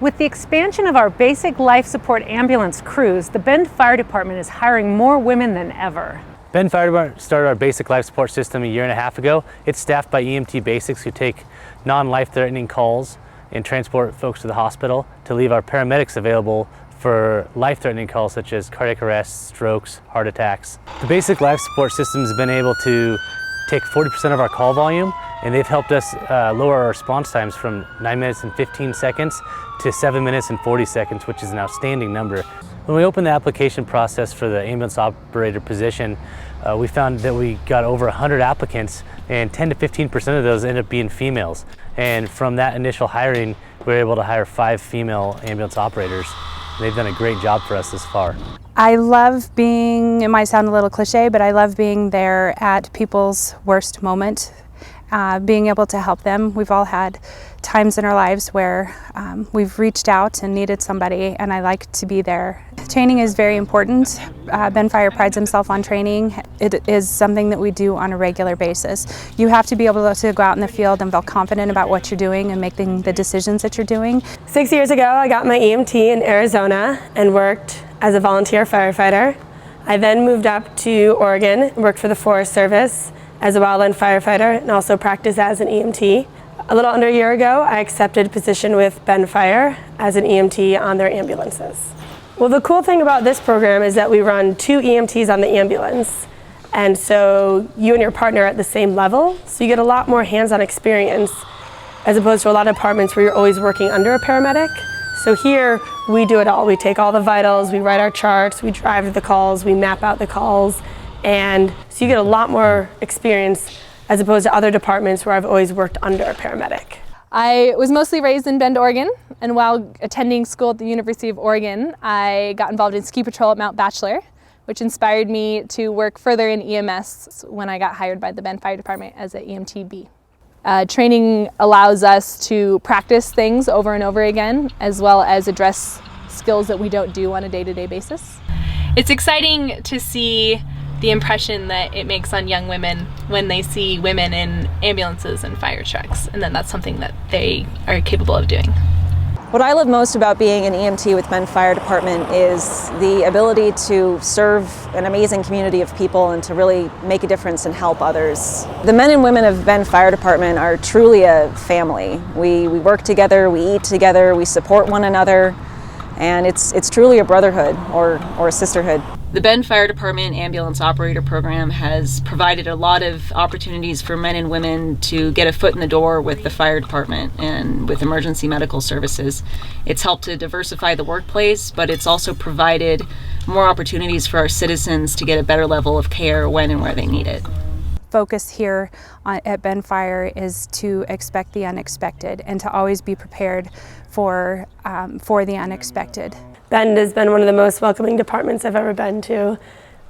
With the expansion of our basic life support ambulance crews, the Bend Fire Department is hiring more women than ever. Bend Fire Department started our basic life support system a year and a half ago. It's staffed by EMT basics who take non-life-threatening calls and transport folks to the hospital, to leave our paramedics available for life-threatening calls such as cardiac arrests, strokes, heart attacks. The basic life support system has been able to take 40% of our call volume, and they've helped us lower our response times from 9 minutes and 15 seconds to 7 minutes and 40 seconds, which is an outstanding number. When we opened the application process for the ambulance operator position, we found that we got over 100 applicants, and 10 to 15% of those ended up being females. And from that initial hiring, we were able to hire 5 female ambulance operators. They've done a great job for us this far. I love being, it might sound a little cliche, but I love being there at people's worst moment, being able to help them. We've all had times in our lives where we've reached out and needed somebody, and I like to be there. Training is very important. Bend Fire prides himself on training. It is something that we do on a regular basis. You have to be able to go out in the field and feel confident about what you're doing and making the decisions that you're doing. 6 years ago, I got my EMT in Arizona and worked as a volunteer firefighter. I then moved up to Oregon and worked for the Forest Service as a wildland firefighter and also practiced as an EMT. A little under a year ago, I accepted a position with Bend Fire as an EMT on their ambulances. Well, the cool thing about this program is that we run 2 EMTs on the ambulance, and so you and your partner are at the same level, so you get a lot more hands-on experience as opposed to a lot of departments where you're always working under a paramedic. So here, we do it all. We take all the vitals, we write our charts, we drive the calls, we map out the calls, and so you get a lot more experience as opposed to other departments where I've always worked under a paramedic. I was mostly raised in Bend, Oregon, and while attending school at the University of Oregon, I got involved in ski patrol at Mount Bachelor, which inspired me to work further in EMS when I got hired by the Bend Fire Department as an EMTB. Training allows us to practice things over and over again, as well as address skills that we don't do on a day-to-day basis. It's exciting to see the impression that it makes on young women when they see women in ambulances and fire trucks, and then that's something that they are capable of doing. What I love most about being an EMT with Bend Fire Department is the ability to serve an amazing community of people and to really make a difference and help others. The men and women of Bend Fire Department are truly a family. We work together, we eat together, we support one another, and it's truly a brotherhood or a sisterhood. The Bend Fire Department Ambulance Operator Program has provided a lot of opportunities for men and women to get a foot in the door with the fire department and with emergency medical services. It's helped to diversify the workplace, but it's also provided more opportunities for our citizens to get a better level of care when and where they need it. Focus here at Bend Fire is to expect the unexpected and to always be prepared for the unexpected. Bend has been one of the most welcoming departments I've ever been to.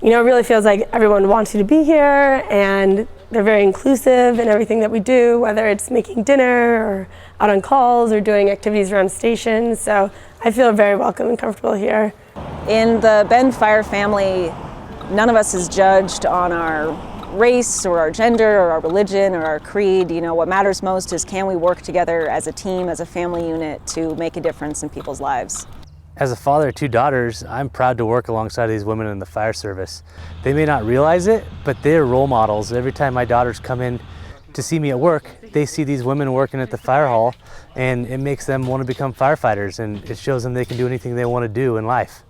You know, it really feels like everyone wants you to be here, and they're very inclusive in everything that we do, whether it's making dinner or out on calls or doing activities around stations. So I feel very welcome and comfortable here. In the Bend Fire family, none of us is judged on our race or our gender or our religion or our creed. You know, what matters most is, can we work together as a team, as a family unit, to make a difference in people's lives. As a father of 2 daughters, I'm proud to work alongside these women in the fire service. They may not realize it, but they're role models. Every time my daughters come in to see me at work, they see these women working at the fire hall, and it makes them want to become firefighters, and it shows them they can do anything they want to do in life.